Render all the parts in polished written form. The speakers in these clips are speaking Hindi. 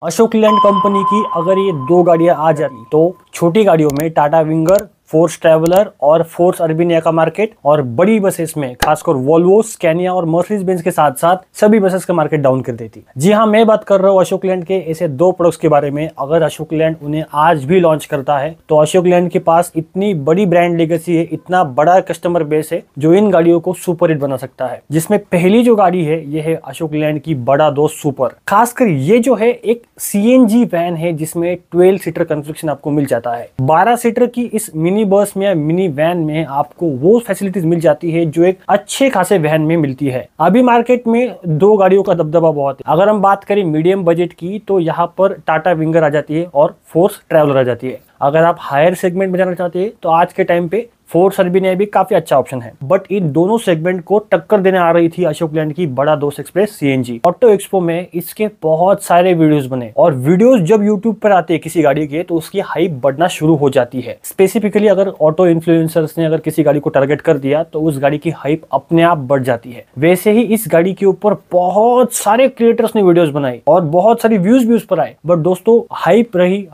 अशोक लेलैंड कंपनी की अगर ये दो गाड़ियां आ जाती तो छोटी गाड़ियों में टाटा विंगर, फोर्स ट्रैवलर और फोर्स अर्बिनिया का मार्केट, और बड़ी बसेस में खासकर वोल्वो, स्कैनिया और मर्सिडीज बेंज के साथ साथ सभी बसेस का मार्केट डाउन कर देती। जी हाँ, मैं बात कर रहा हूँ अशोक लेलैंड के ऐसे दो प्रोडक्ट्स के बारे में। अगर अशोक लेलैंड उन्हें आज भी लॉन्च करता है तो अशोक लेलैंड के पास इतनी बड़ी ब्रांड लेगेसी है, इतना बड़ा कस्टमर बेस है जो इन गाड़ियों को सुपर हिट बना सकता है। जिसमें पहली जो गाड़ी है ये है अशोक लेलैंड की बड़ा दोस्त सुपर। खासकर ये जो है एक सीएनजी वैन है जिसमें 12 सीटर कन्फिगरेशन आपको मिल जाता है। 12 सीटर की इस मिनी बस में या मिनी वैन में आपको वो फैसिलिटीज मिल जाती है जो एक अच्छे खासे वैन में मिलती है। अभी मार्केट में दो गाड़ियों का दबदबा बहुत है। अगर हम बात करें मीडियम बजट की तो यहाँ पर टाटा विंगर आ जाती है और फोर्स ट्रैवलर आ जाती है। अगर आप हायर सेगमेंट में जाना चाहते हैं तो आज के टाइम पे फोर्स अर्बिनिया भी काफी अच्छा ऑप्शन है। बट इन दोनों सेगमेंट को टक्कर देने आ रही थी अशोक लेलैंड की बड़ा दोस्त एक्सप्रेस सीएनजी। ऑटो एक्सपो में इसके बहुत सारे वीडियोस बने और वीडियोस जब यूट्यूब पर आते हैं किसी गाड़ी के तो उसकी हाइप बढ़ना शुरू हो जाती है। स्पेसिफिकली अगर ऑटो इन्फ्लुएंसर्स ने अगर किसी गाड़ी को टारगेट कर दिया तो उस गाड़ी की हाइप अपने आप बढ़ जाती है। वैसे ही इस गाड़ी के ऊपर बहुत सारे क्रिएटर्स ने वीडियोस बनाई और बहुत सारी व्यूज भी उस पर आए। बट दोस्तों हाइप रही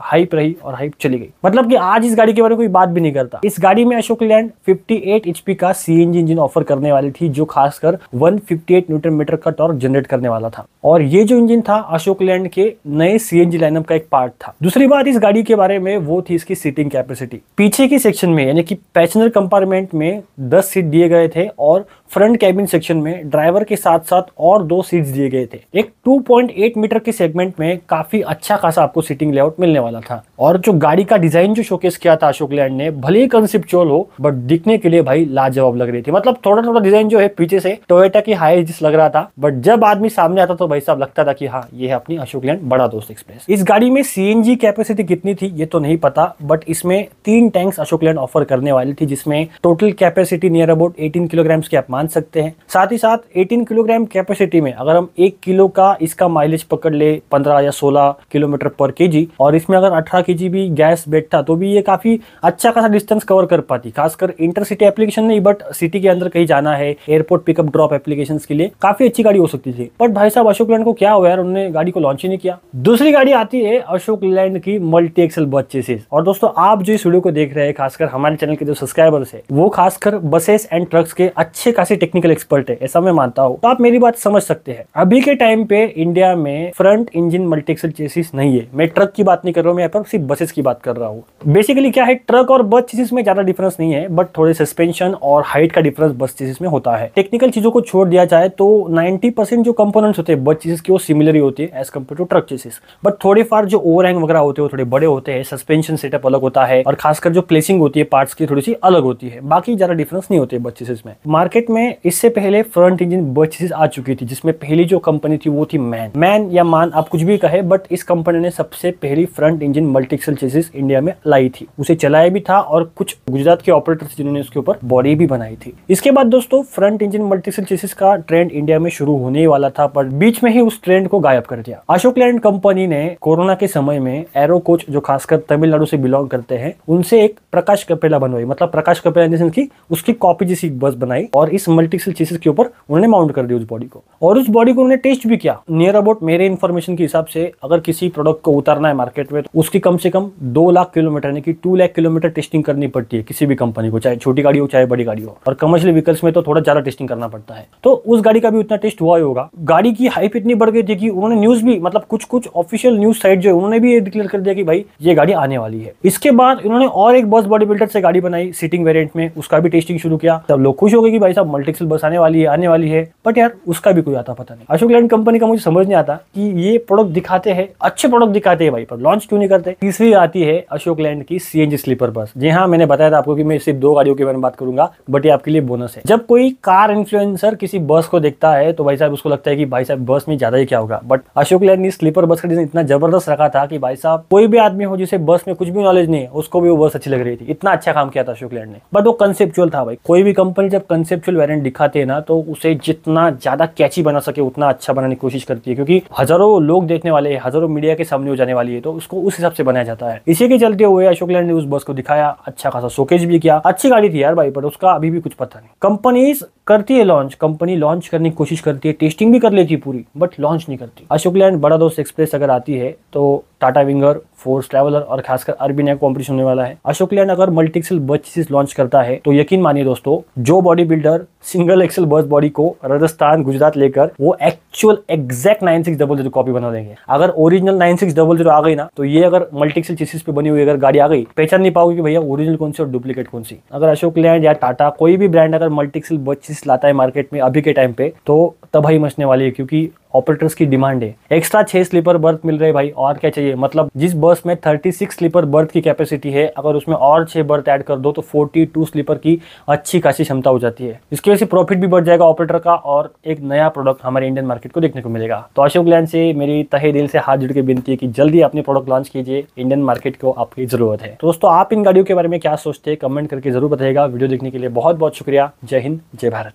और हाइप चली गई। मतलब कि आज इस गाड़ी के बारे में कोई बात भी नहीं करता। इस गाड़ी में अशोक लेलैंड 58 एचपी का सीएनजी इंजन ऑफर करने वाली थी जो खासकर 158 न्यूटन मीटर का टॉर्क जनरेट करने वाला था। और ये जो इंजन था अशोक लेलैंड के नए सीएनजी लाइनअप का एक पार्ट था। दूसरी बात इस गाड़ी के बारे में वो थी इसकी सीटिंग कैपेसिटी। पीछे की सेक्शन में यानी कि पैसेंजर कंपार्टमेंट में 10 सीट दिए गए थे और फ्रंट कैबिन सेक्शन में ड्राइवर के साथ साथ और 2 सीट्स दिए गए थे। एक 2.8 मीटर के सेगमेंट में काफी अच्छा खासा आपको सीटिंग लेआउट मिलने वाला था। और जो गाड़ी का डिजाइन जो शोकेस किया था अशोक लेलैंड ने, भले ही कंसेप्चुअल हो बट दिखने के लिए भाई लाजवाब लग रही थी। मतलब थोड़ा थोड़ा डिजाइन जो है पीछे से टोयोटा की हाईएस लग रहा था, बट जब आदमी सामने आता तो भाई साहब लगता था कि हाँ ये है अपनी अशोक लेलैंड बड़ा दोस्त एक्सप्रेस। इस गाड़ी में सीएनजी कैपेसिटी कितनी थी ये तो नहीं पता, बट इसमें 3 टैंक्स अशोक लेलैंड ऑफर करने वाली थी जिसमें total capacity near about 18 kilogram की आप मान सकते हैं। साथ ही साथ 18 किलोग्राम कैपेसिटी में अगर हम 1 किलो का इसका माइलेज पकड़ ले 15 या 16 किलोमीटर पर केजी, और इसमें अगर 18 केजी भी गैस बैठता तो भी ये काफी अच्छा खासा डिस्टेंस कवर कर पाती। खासकर इंटरसिटी एप्लीकेशन नहीं बट सिटी के अंदर कहीं जाना है, एयरपोर्ट पिकअप ड्रॉप एप्लीकेशंस के लिए काफी अच्छी गाड़ी हो सकती थी। बट भाई साहब अशोक लेलैंड को क्या हुआ यार, उन्होंने गाड़ी को लॉन्च ही नहीं किया। दूसरी गाड़ी आती है अशोक लेलैंड की मल्टी एक्सल बस चेसिस। और दोस्तों आप जो इस वीडियो को देख रहे हैं खासकर हमारे चैनल के जो सब्सक्राइबर्स है वो खासकर बसेस एंड ट्रक्स के अच्छे खासे टेक्निकल एक्सपर्ट है, ऐसा मैं मानता हूँ। तो आप मेरी बात समझ सकते हैं। अभी के टाइम पे इंडिया में front engine multi axle chassis नहीं है। मैं ट्रक की बात नहीं कर रहा हूँ, मैं यहाँ पर सिर्फ बसेस की बात कर रहा हूँ। बेसिकली क्या है, ट्रक और बस चेसिस में ज्यादा डिफरेंस नहीं है बट थोड़े सस्पेंशन और हाइट का डिफरेंस बस चेसिस में होता है। टेक्निकल चीजों को छोड़ दिया जाए तो 90% जो कंपोनेंट्स होते हैं बस चेसिस के वो सिमिलर ही होती है as compared to truck chassis. But थोड़े फार जो ओवरहैंग वगैरह होते हैं वो थोड़े बड़े होते हैं, सस्पेंशन सेटअप अलग होता है और खासकर जो प्लेसिंग होती है पार्ट्स की थोड़ी सी अलग होती है। बाकी ज्यादा डिफरेंस नहीं होते बस चेसिस में। मार्केट में इससे पहले फ्रंट इंजन बस चेसिस आ चुकी थी जिसमें पहली जो कंपनी थी वो थी मैन या मान आप कुछ भी कहे, बट इस कंपनी ने सबसे पहली front engine multi axle chassis India में लाई थी। उसे चलाया भी था और कुछ गुजरात के ऑपरेटर्स जिन्होंने उसके ऊपर बॉडी भी बनाई थी। इसके बाद दोस्तों front engine multi axle chassis का ट्रेंड इंडिया में शुरू होने वाला था पर बीच में ही उस ट्रेंड को गायब कर दिया। अशोक लेलैंड कंपनी ने कोरोना के समय में एरो कोच जो खासकर तमिलनाडु से बिलोंग करते हैं उनसे एक प्रकाश कपेला बनवाई। मतलब प्रकाश कपेला की उसकी कॉपी जैसी बस बनाई और इस मल्टी एक्सल चेसिस के ऊपर उन्होंने माउंट कर दिया उस बॉडी को। और उस बॉडी को उन्होंने टेस्ट भी किया। नियर अबाउट मेरे इन्फॉर्मेशन के हिसाब से अगर किसी प्रोडक्ट को उतारना है मार्केट में तो उसकी कम से कम 2 लाख किलोमीटर यानी कि 2 लाख किलोमीटर टेस्टिंग करनी पड़ती है किसी भी कंपनी को, चाहे छोटी गाड़ी हो चाहे बड़ी गाड़ी हो। और कमर्शियल व्हीकल्स में तो थोड़ा ज्यादा टेस्टिंग करना पड़ता है। तो उस गाड़ी का भी उतना टेस्ट हुआ ही होगा। गाड़ी की हाइप इतनी बढ़ गई थी कि उन्होंने न्यूज भी, मतलब कुछ ऑफिशियल न्यूज साइट जो है उन्होंने भी ये डिक्लेयर कर दिया कि भाई ये गाड़ी आने वाली है। इसके बाद उन्होंने और एक बस बॉडी बिल्डर से गाड़ी बनाई सीटिंग वेरिएंट में, उसका भी टेस्टिंग शुरू किया। तब लोग खुश हो गए कि भाई साहब मल्टी एक्सल बस आने वाली है। बट यार उसका भी कोई आता पता नहीं। अशोक लेलैंड कंपनी का मुझे समझ नहीं आता कि ये प्रोडक्ट दिखाते हैं, अच्छे प्रोडक्ट दिखाते हैं भाई, पर लॉन्च क्यों नहीं करते। तीसरी आती है अशोक लेलैंड की सीएनजी स्लीपर बस। जी हाँ, मैंने बताया था आपको कि मैं सिर्फ 2 गाड़ियों के बारे में बात करूंगा बट ये आपके लिए बोनस है। जब कोई कार इन्फ्लुएंसर किसी बस को देखता है तो भाई साहब उसको लगता है कि भाई साहब बस में ज्यादा ही क्या होगा। बट अशोक लेलैंड ने स्लीपर बस का डिजाइन इतना जबरदस्त रखा था कि भाई साहब कोई भी आदमी हो जिसे बस में कुछ भी नॉलेज नहीं है उसको भी वो बस अच्छी लग रही थी। इतना अच्छा काम किया था अशोक लेलैंड ने। बट वो कंसेप्चुअल था भाई। कोई भी कंपनी जब कंसेप्चुअल वेरिएंट दिखाते हैं ना, तो उसे जितना ज्यादा कैची बना सके उतना अच्छा बनाने की कोशिश करती है, क्योंकि हजारों लोग देखने वाले हैं, हजारों मीडिया के सामने हो जाने वाली है, तो उसको उस हिसाब से बनाया जाता है। इसी के चलते हुए अशोक लैंड ने उस बस को दिखाया, अच्छा खासा शोकेस भी किया। अच्छी गाड़ी थी यार भाई, पर उसका अभी भी कुछ पता नहीं। कंपनीज करती है लॉन्च, कंपनी लॉन्च करने की कोशिश करती है, टेस्टिंग भी कर लेती है पूरी, बट लॉन्च नहीं करती। अशोक लैंड बड़ा दोस्त एक्सप्रेस अगर आती है तो टाटा विंगर, फोर्स ट्रैवलर और खासकर अर्बिन कॉम्पिटिशन होने वाला है। अशोक लैंड अगर मल्टी एक्सल बस चेसिस लॉन्च करता है तो यकीन मानिए दोस्तों, जो बॉडी बिल्डर सिंगल एक्सल बस बॉडी को राजस्थान गुजरात लेकर वो एक्चुअल एग्जैक्ट 9600 कॉपी बना देंगे। अगर ओरिजिनल 9600 आ गई ना, तो ये अगर मल्टी एक्सल चेसिस पे बनी हुई अगर गाड़ी आ गई, पहचान नहीं पाओगे कि भैया ओरिजिनल कौन सी और डुप्लीकेट कौन सी। अगर अशोक लैंड या टाटा कोई भी ब्रांड अगर मल्टी एक्सल बस चेसिस लाता है मार्केट में अभी के टाइम पे, तो तबाही मचने वाली है, क्योंकि ऑपरेटर्स की डिमांड है। एक्स्ट्रा 6 स्लीपर बर्थ मिल रहे भाई, और क्या चाहिए। मतलब जिस बस में 36 स्लीपर बर्थ की कैपेसिटी है, अगर उसमें और 6 बर्थ ऐड कर दो तो 42 स्लीपर की अच्छी खासी क्षमता हो जाती है। इसकी वजह से प्रॉफिट भी बढ़ जाएगा ऑपरेटर का, और एक नया प्रोडक्ट हमारे इंडियन मार्केट को देखने को मिलेगा। तो अशोक लैंड से मेरी तहे दिल से हाथ जुड़ के विनती है कि जल्दी अपने प्रोडक्ट लॉन्च कीजिए, इंडियन मार्केट को आपकी जरूरत है। तो दोस्तों, आप इन गाड़ियों के बारे में क्या सोचते हैं, कमेंट करके जरूर बताइएगा। वीडियो देखने के लिए बहुत बहुत शुक्रिया। जय हिंद, जय भारत।